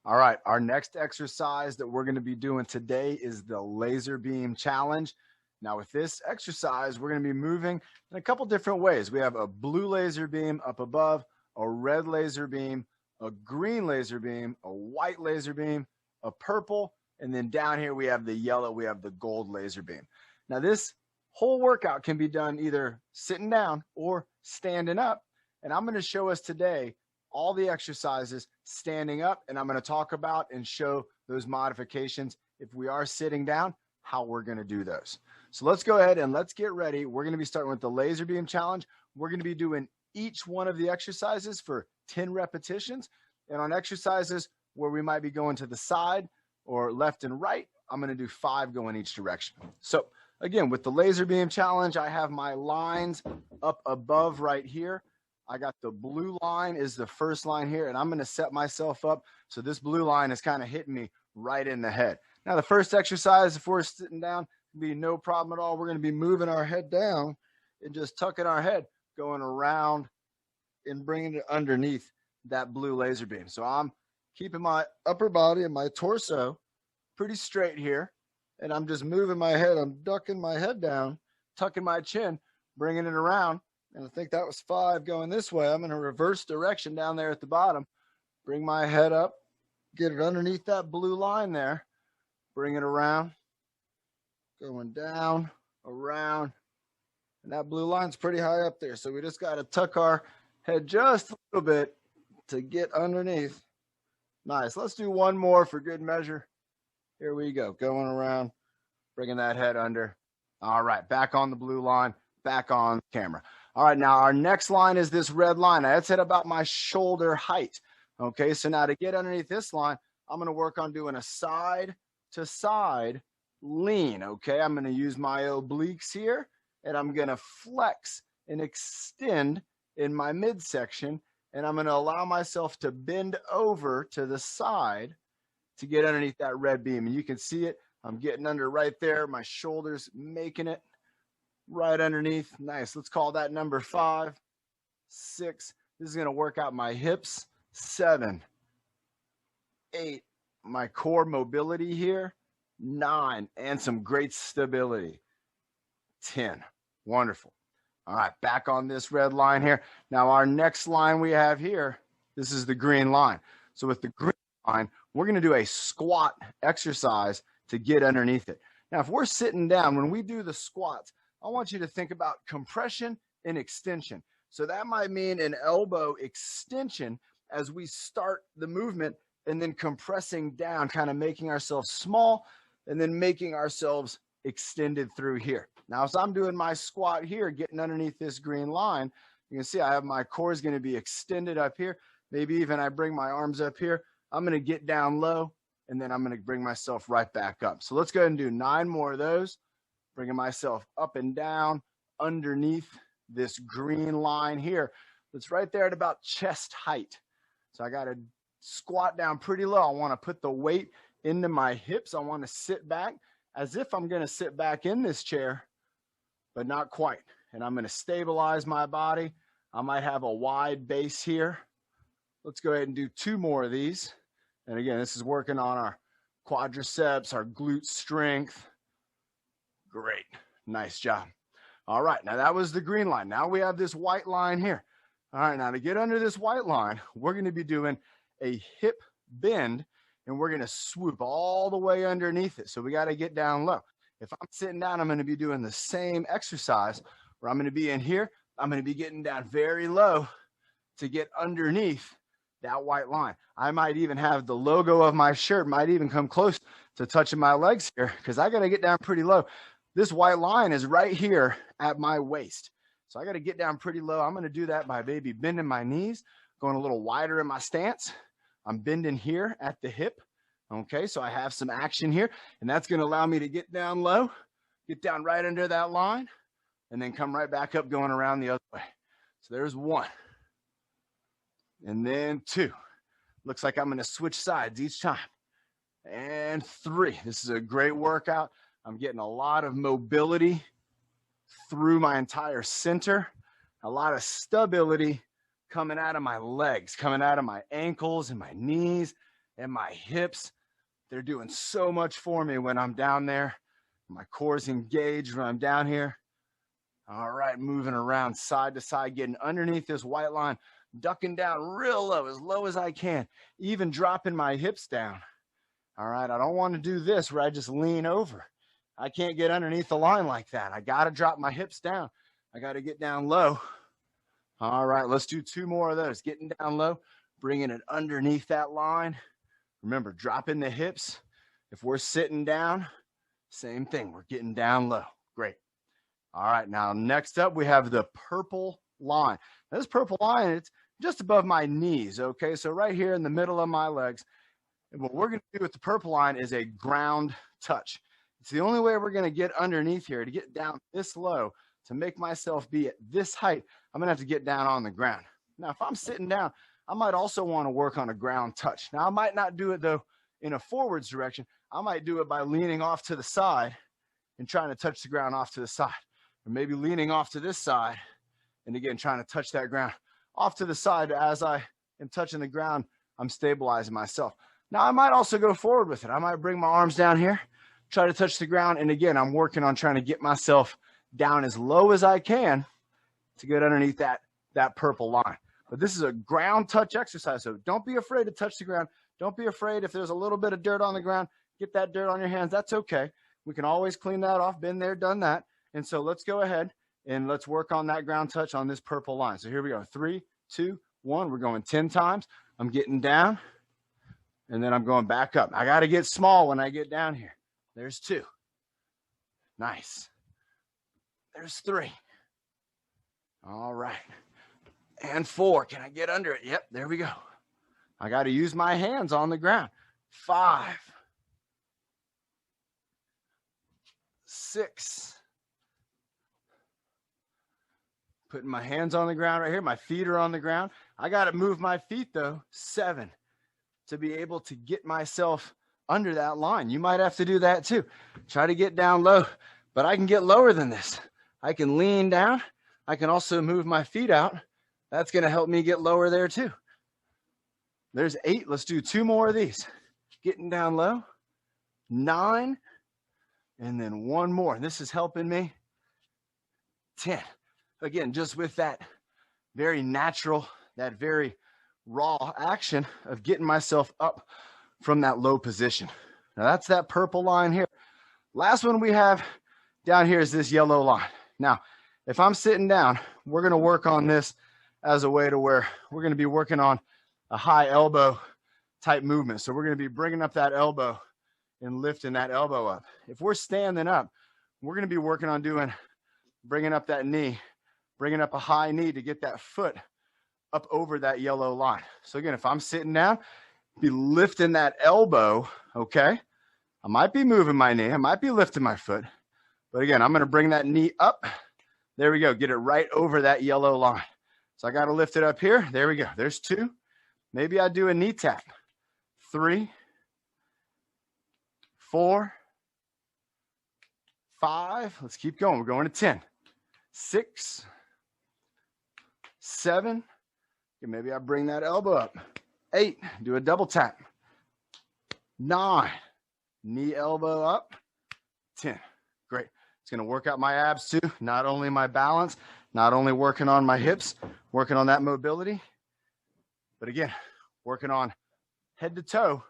All right, our next exercise that we're going to be doing today is the laser beam challenge. Now with this exercise, we're going to be moving in a couple different ways. We have a blue laser beam up above, a red laser beam, a green laser beam, a white laser beam, a purple, and then down here we have the yellow, we have the gold laser beam. Now this whole workout can be done either sitting down or standing up, and I'm going to show us today all the exercises standing up, and I'm going to talk about and show those modifications if we are sitting down, how we're going to do those. So let's go ahead and let's get ready. We're going to be starting with the laser beam challenge. We're going to be doing each one of the exercises for 10 repetitions, and on exercises where we might be going to the side or left and right, I'm going to do 5 going each direction. So again, with the laser beam challenge, I have my lines up above right here. I got the blue line is the first line here, and I'm going to set myself up so this blue line is kind of hitting me right in the head. Now, the first exercise, if we're sitting down, will be no problem at all. We're going to be moving our head down and just tucking our head, going around and bringing it underneath that blue laser beam. So I'm keeping my upper body and my torso pretty straight here, and I'm just moving my head. I'm ducking my head down, tucking my chin, bringing it around. And I think that was 5 going this way. I'm in a reverse direction down there at the bottom. Bring my head up, get it underneath that blue line there. Bring it around, going down, around. And that blue line's pretty high up there. So we just got to tuck our head just a little bit to get underneath. Nice. Let's do one more for good measure. Here we go. Going around, bringing that head under. All right, back on the blue line, back on camera. All right, now our next line is this red line. Now, that's at about my shoulder height. Okay, so now to get underneath this line, I'm going to work on doing a side to side lean. Okay, I'm going to use my obliques here, and I'm going to flex and extend in my midsection, and I'm going to allow myself to bend over to the side to get underneath that red beam. And you can see it. I'm getting under right there. My shoulders making it right underneath. Nice. Let's call that number 5, 6. This is going to work out my hips. 7, 8. My core mobility here. 9. And some great stability. 10. Wonderful. All right. Back on this red line here. Now our next line we have here, this is the green line. So with the green line, we're going to do a squat exercise to get underneath it. Now, if we're sitting down, when we do the squats, I want you to think about compression and extension. So that might mean an elbow extension as we start the movement, and then compressing down, kind of making ourselves small and then making ourselves extended through here. Now, as I'm doing my squat here, getting underneath this green line, you can see I have my core is going to be extended up here. Maybe even I bring my arms up here. I'm going to get down low, and then I'm going to bring myself right back up. So let's go ahead and do 9 more of those. Bringing myself up and down underneath this green line here. It's right there at about chest height. So I got to squat down pretty low. I want to put the weight into my hips. I want to sit back as if I'm going to sit back in this chair, but not quite. And I'm going to stabilize my body. I might have a wide base here. Let's go ahead and do 2 more of these. And again, this is working on our quadriceps, our glute strength. Great. Nice job. All right. Now that was the green line. Now we have this white line here. All right. Now to get under this white line, we're going to be doing a hip bend, and we're going to swoop all the way underneath it. So we got to get down low. If I'm sitting down, I'm going to be doing the same exercise where I'm going to be in here. I'm going to be getting down very low to get underneath that white line. I might even have the logo of my shirt might even come close to touching my legs here, because I got to get down pretty low. This white line is right here at my waist. So I got to get down pretty low. I'm going to do that by maybe bending my knees, going a little wider in my stance. I'm bending here at the hip. Okay, so I have some action here, and that's going to allow me to get down low, get down right under that line, and then come right back up going around the other way. So there's 1. And then 2. Looks like I'm going to switch sides each time. And 3. This is a great workout. I'm getting a lot of mobility through my entire center, a lot of stability coming out of my legs, coming out of my ankles and my knees and my hips. They're doing so much for me when I'm down there. My core's engaged when I'm down here. All right, moving around side to side, getting underneath this white line, ducking down real low as I can, even dropping my hips down. All right, I don't want to do this where I just lean over. I can't get underneath the line like that. I got to drop my hips down. I got to get down low. All right, let's do 2 more of those. Getting down low, bringing it underneath that line. Remember, dropping the hips. If we're sitting down, same thing. We're getting down low. Great. All right, now next up, we have the purple line. This purple line, it's just above my knees, okay? So right here in the middle of my legs. And what we're going to do with the purple line is a ground touch. It's the only way we're going to get underneath here, to get down this low, to make myself be at this height. I'm going to have to get down on the ground. Now, if I'm sitting down, I might also want to work on a ground touch. Now, I might not do it, though, in a forwards direction. I might do it by leaning off to the side and trying to touch the ground off to the side. Or maybe leaning off to this side and, again, trying to touch that ground off to the side. As I am touching the ground, I'm stabilizing myself. Now, I might also go forward with it. I might bring my arms down here, try to touch the ground. And, again, I'm working on trying to get myself down as low as I can to get underneath that purple line. But this is a ground touch exercise, so don't be afraid to touch the ground. Don't be afraid if there's a little bit of dirt on the ground. Get that dirt on your hands. That's okay. We can always clean that off. Been there, done that. And so let's go ahead and let's work on that ground touch on this purple line. So here we go. 3, 2, 1. We're going 10 times. I'm getting down, and then I'm going back up. I got to get small when I get down here. There's 2. Nice. There's 3. All right. And 4. Can I get under it? Yep, there we go. I got to use my hands on the ground. 5. 6. Putting my hands on the ground right here. My feet are on the ground. I got to move my feet, though. 7. To be able to get myself under that line. You might have to do that, too. Try to get down low, but I can get lower than this. I can lean down. I can also move my feet out. That's going to help me get lower there, too. There's 8. Let's do 2 more of these. Getting down low. 9. And then 1 more. And this is helping me. 10. Again, just with that very natural, that very raw action of getting myself up from that low position. Now, that's that purple line here. Last one we have down here is this yellow line. Now, if I'm sitting down, we're going to work on this as a way to where we're going to be working on a high elbow type movement. So we're going to be bringing up that elbow and lifting that elbow up. If we're standing up, we're going to be working on bringing up that knee, bringing up a high knee to get that foot up over that yellow line. So again, if I'm sitting down, be lifting that elbow, okay? I might be moving my knee. I might be lifting my foot. But again, I'm going to bring that knee up. There we go. Get it right over that yellow line. So I got to lift it up here. There we go. There's 2. Maybe I do a knee tap. 3, 4, 5. Let's keep going. We're going to 10. 6, 7. Okay, maybe I bring that elbow up. 8. Do a double tap. 9. Knee elbow up. 10. Great. It's going to work out my abs too. Not only my balance, not only working on my hips, working on that mobility, but again, working on head to toe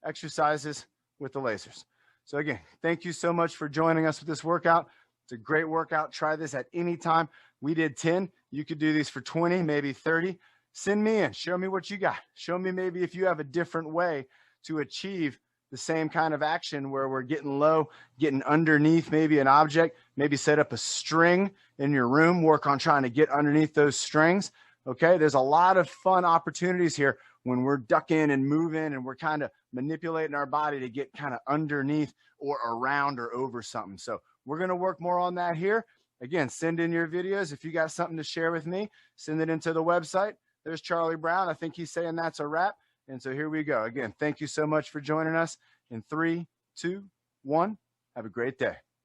exercises with the lasers. So again, thank you so much for joining us with this workout. It's a great workout. Try this at any time. We did 10. You could do these for 20, maybe 30. Send me in. Show me what you got. Show me maybe if you have a different way to achieve the same kind of action where we're getting low, getting underneath maybe an object, maybe set up a string in your room, work on trying to get underneath those strings. Okay, there's a lot of fun opportunities here when we're ducking and moving and we're kind of manipulating our body to get kind of underneath or around or over something. So we're going to work more on that here. Again, send in your videos. If you got something to share with me, send it into the website. There's Charlie Brown. I think he's saying that's a wrap. And so here we go. Again, thank you so much for joining us. In 3, 2, 1, have a great day.